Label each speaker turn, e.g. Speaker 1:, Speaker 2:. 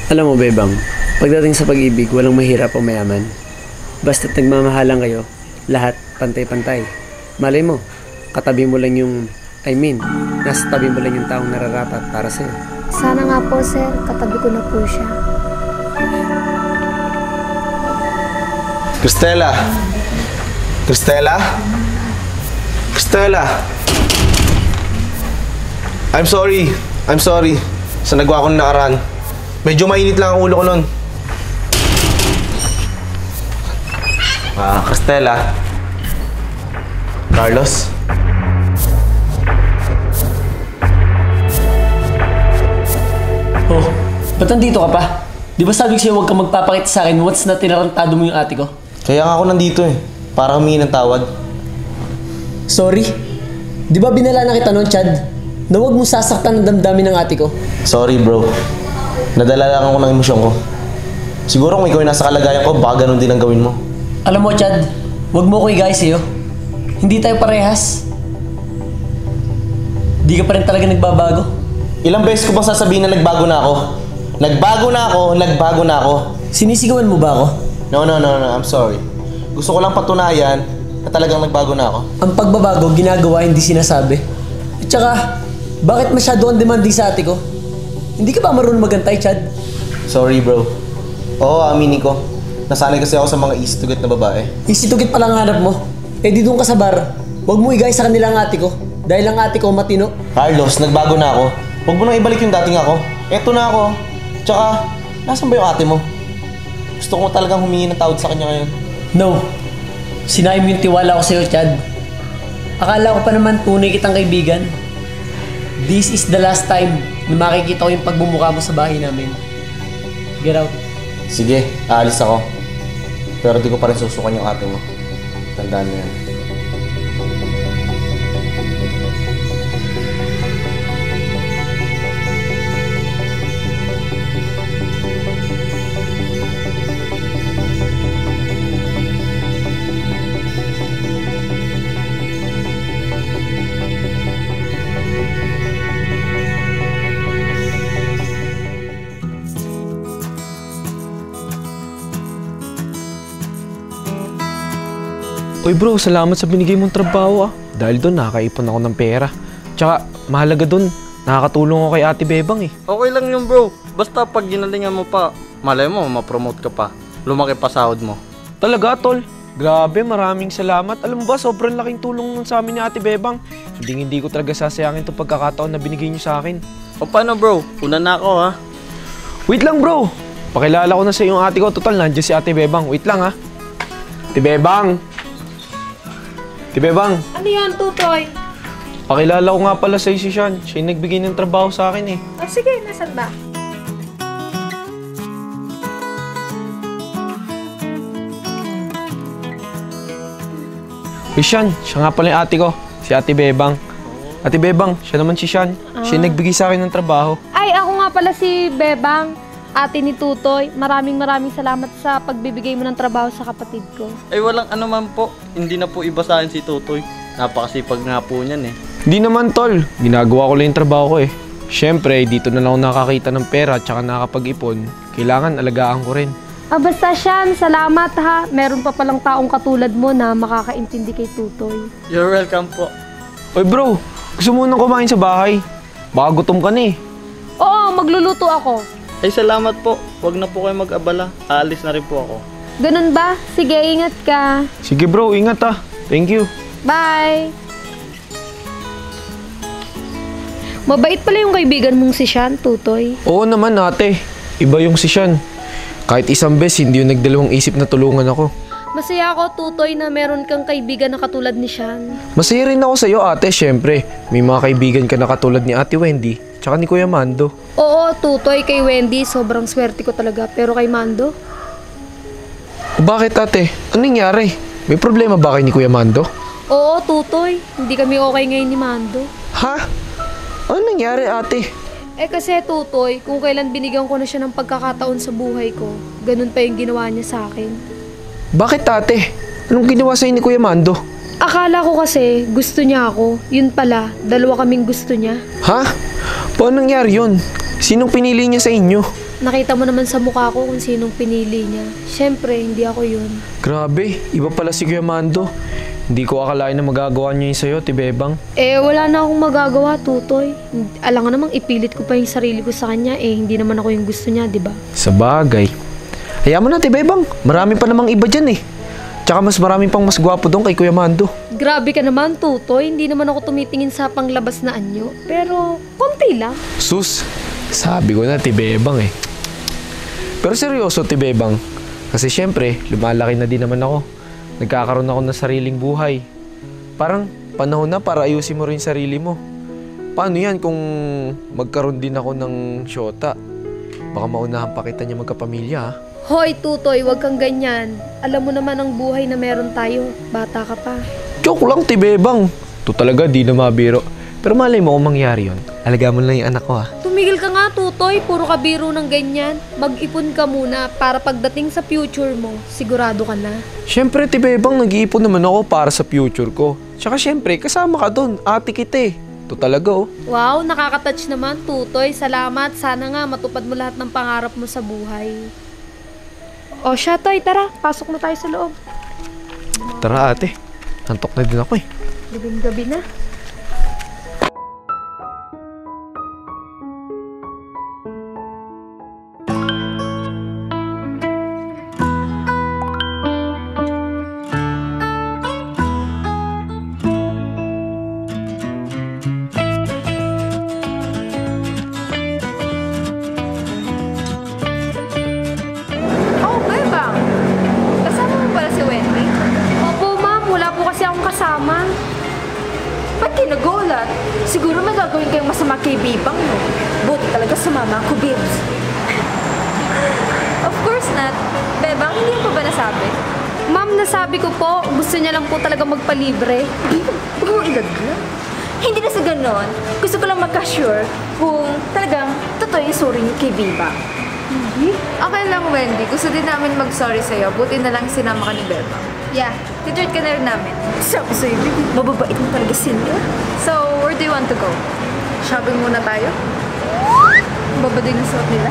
Speaker 1: Alam mo, Bebang, pagdating sa pag-ibig, walang mahirap o mayaman. Basta't nagmamahalan kayo, lahat pantay-pantay. Malay mo, katabi mo lang nasa tabi mo lang yung taong nararapat para sa'yo.
Speaker 2: Sana nga po, sir, katabi ko na po siya.
Speaker 3: Cristela! Cristela? Cristela! I'm sorry sa nagawa ko ng nakaraan. Medyo mainit lang ang ulo ko nun. Cristela. Carlos.
Speaker 1: Oh, ba't nandito ka pa? Di ba sabi ko sa'yo huwag kang magpapakita sa akin once na tinarantado mo yung ate ko?
Speaker 3: Kaya nga ako nandito para humingi ng tawad.
Speaker 1: Sorry? Di ba binala na kita noon, Chad? Na huwag mo sasaktan ang damdamin ng ate ko?
Speaker 3: Sorry bro. Nadala lang ako ng emosyon ko. Siguro kung ikaw ay nasa kalagayan ko, baka ganun din ang gawin mo.
Speaker 1: Alam mo, Chad, huwag mo ko i-guys sa'yo. Hindi tayo parehas. Di ka pa rin talaga nagbabago.
Speaker 3: Ilang beses ko bang sasabihin na nagbago na ako? Nagbago na ako.
Speaker 1: Sinisigawan mo ba ako?
Speaker 3: No, I'm sorry. Gusto ko lang patunayan na talagang nagbago na ako.
Speaker 1: Ang pagbabago, ginagawa, hindi sinasabi. At saka, bakit masyado ang demanding sa ate ko? Hindi ka ba marunong magantay, Chad?
Speaker 3: Sorry bro. Oo, aminin ko. Nasanay kasi ako sa mga easy to get na babae.
Speaker 1: Easy to get pala ang hanap mo. Eh di doon ka sa bar. Huwag mo i-guys sa kanila ang ate ko. Dahil ang ate ko matino.
Speaker 3: Carlos, nagbago na ako. Huwag mo nang ibalik yung dating ako. Eto na ako. Tsaka, nasan ba yung ate mo? Gusto ko talagang humingi ng tawad sa kanya ngayon.
Speaker 1: No. Sinabi mo yung tiwala ko sa'yo, Chad. Akala ko pa naman tunay kitang kaibigan. This is the last time na makikita ko yung pagbumuka mo sa bahay namin. Get out.
Speaker 3: Sige, aalis ako. Pero di ko pa rin susukan yung ate mo. Tandaan mo yan.
Speaker 4: Uy bro, salamat sa binigay mong trabaho Dahil doon nakakaipon ako ng pera. Tsaka mahalaga doon, nakakatulong ako kay Ate Bebang
Speaker 5: Okay lang yun bro. Basta pag ginalingan mo pa, malay mo, ma-promote ka pa. Lumaki pa sahod mo.
Speaker 4: Talaga tol? Grabe, maraming salamat. Alam mo ba, sobrang laking tulong nun sa amin ni Ate Bebang. Hindi ko talaga sasayangin itong pagkakataon na binigay niyo sa akin.
Speaker 5: O paano bro? Una na ako ha.
Speaker 4: Wait lang bro. Pakilala ko na sa yung ate ko. Total, nandiyan si Ate Bebang. Wait lang ha. Ate Bebang. Ate Bebang.
Speaker 2: Ano yan, Tutoy?
Speaker 4: Pakilala ko nga pala sa'yo si Sean. Siya yung nagbigay ng trabaho sa akin
Speaker 2: Sige, nasan ba?
Speaker 4: Uy Sean, siya nga pala yung ate ko. Si Ate Bebang. Ate Bebang, siya naman si Sean. Siya yung nagbigay sa akin ng trabaho.
Speaker 2: Ay, ako nga pala si Bebang, ate ni Tutoy. Maraming salamat sa pagbibigay mo ng trabaho sa kapatid ko.
Speaker 5: Ay walang anuman po. Hindi na po iba sa akin si Tutoy. Napakasipag nga po niyan
Speaker 4: Hindi naman tol. Ginagawa ko lang yung trabaho ko Siyempre, dito na lang ako nakakita ng pera at saka nakakapag-ipon. Kailangan alagaan ko rin.
Speaker 2: Basta Sean, salamat ha. Meron pa palang taong katulad mo na makakaintindi kay Tutoy.
Speaker 5: You're welcome po.
Speaker 4: Oy bro, gusto mo nang kumain sa bahay? Baka gutom ka na
Speaker 2: Oo, magluluto ako.
Speaker 5: Ay salamat po. Huwag na po kayo mag-abala. Aalis na rin po ako.
Speaker 2: Ganun ba? Sige, ingat ka.
Speaker 4: Sige bro, ingat Thank you.
Speaker 2: Bye! Mabait pala yung kaibigan mong si Sean, Tutoy.
Speaker 4: Oo naman ate. Iba yung si Sean. Kahit isang beses, hindi yung nagdalawang isip na tulungan ako.
Speaker 2: Masaya ako, Tutoy, na meron kang kaibigan na katulad ni Sean.
Speaker 4: Masaya rin ako sa'yo ate, syempre. May mga kaibigan ka na katulad ni Ate Wendy, tsaka ni Kuya Mando.
Speaker 2: Oo, Tutoy, kay Wendy, sobrang swerte ko talaga. Pero kay Mando?
Speaker 4: Bakit ate? Anong nangyari? May problema ba kayo ni Kuya Mando?
Speaker 2: Oo, Tutoy. Hindi kami okay ngayon ni Mando.
Speaker 4: Ha? Ano nangyari ate?
Speaker 2: Kasi Tutoy, kung kailan binigyan ko na siya ng pagkakataon sa buhay ko, ganun pa yung ginawa niya sa akin.
Speaker 4: Bakit ate? Anong ginawa sa'yo ni Kuya Mando?
Speaker 2: Akala ko kasi gusto niya ako. Yun pala, dalawa kaming gusto niya.
Speaker 4: Ha? Paano nangyari yun? Sinong pinili niya sa inyo?
Speaker 2: Nakita mo naman sa mukha ko kung sinong pinili niya. Siyempre, hindi ako yun.
Speaker 4: Grabe, iba pala si Kuya Mando. Hindi ko akalain na magagawa niya yun sa'yo, Tibebang.
Speaker 2: Eh, wala na akong magagawa, Tutoy. Alam nga namang ipilit ko pa yung sarili ko sa kanya, eh, hindi naman ako yung gusto niya, di ba?
Speaker 4: Sa bagay. Hayaan mo na, Tibebang. Marami pa namang iba dyan eh. Tsaka mas marami pang mas gwapo doon kay Kuya Mando.
Speaker 2: Grabe ka naman, Tutoy. Hindi naman ako tumitingin sa panglabas na anyo. Pero, konti lang.
Speaker 4: Sus, sabi ko na, Tibebang eh. Pero seryoso, Tibebang. Kasi syempre, lumalaki na din naman ako. Nagkakaroon ako ng sariling buhay. Parang panahon na para ayusin mo rin yung sarili mo. Paano yan kung magkaroon din ako ng syota? Baka maunahan pa kita niya magkapamilya, ha?
Speaker 2: Hoy, Tutoy, wag kang ganyan. Alam mo naman ang buhay na meron tayo. Bata ka pa.
Speaker 4: Joke lang, Tibebang. Ito talaga, di na mabiro. Pero malay mo kung mangyari yun. Alaga mo lang yung anak ko, ha?
Speaker 2: Tumigil ka nga, Tutoy. Puro ka biro ng ganyan. Mag-ipon ka muna para pagdating sa future mo, sigurado ka na.
Speaker 4: Siyempre, Tibebang, nag-iipon naman ako para sa future ko. Tsaka siyempre, kasama ka doon. Ate kita eh. Ito talaga, oh.
Speaker 2: Wow, nakaka-touch naman, Tutoy. Salamat. Sana nga matupad mo lahat ng pangarap mo sa buhay. O siya, Toy, tara. Pasok na tayo sa loob.
Speaker 4: Tara, ate. Antok na din ako eh.
Speaker 2: Gabing-gabi na.
Speaker 6: Oh, Bebang! Kasama mo pala si Wendy?
Speaker 2: Opo, ma'am. Wala po kasi akong kasama.
Speaker 6: Ba't kinagulat? Siguro may gagawin kayong masama kay Bebang, no? Buti talaga sumama ako, Bibs. Of course not. Bebang, hindi mo pa ba nasabi?
Speaker 2: Ma'am, nasabi ko po, gusto niya lang po talaga magpalibre.
Speaker 6: Huwag mo ilagla. Hindi na sa ganon. Gusto ko lang magka-sure kung talagang totoo yung sorry niyo kay Bebang.
Speaker 7: Okay lang, Wendy. Gusto din namin mag-sorry sa'yo. Buti na lang sinama ka ni Bebang.
Speaker 6: Yeah, titreat ka na rin namin. Sabi sa'yo, Bibi, mababait mo talaga sila.
Speaker 7: So, where do you want to go? Shopping muna tayo?
Speaker 6: Babado yung suot nila.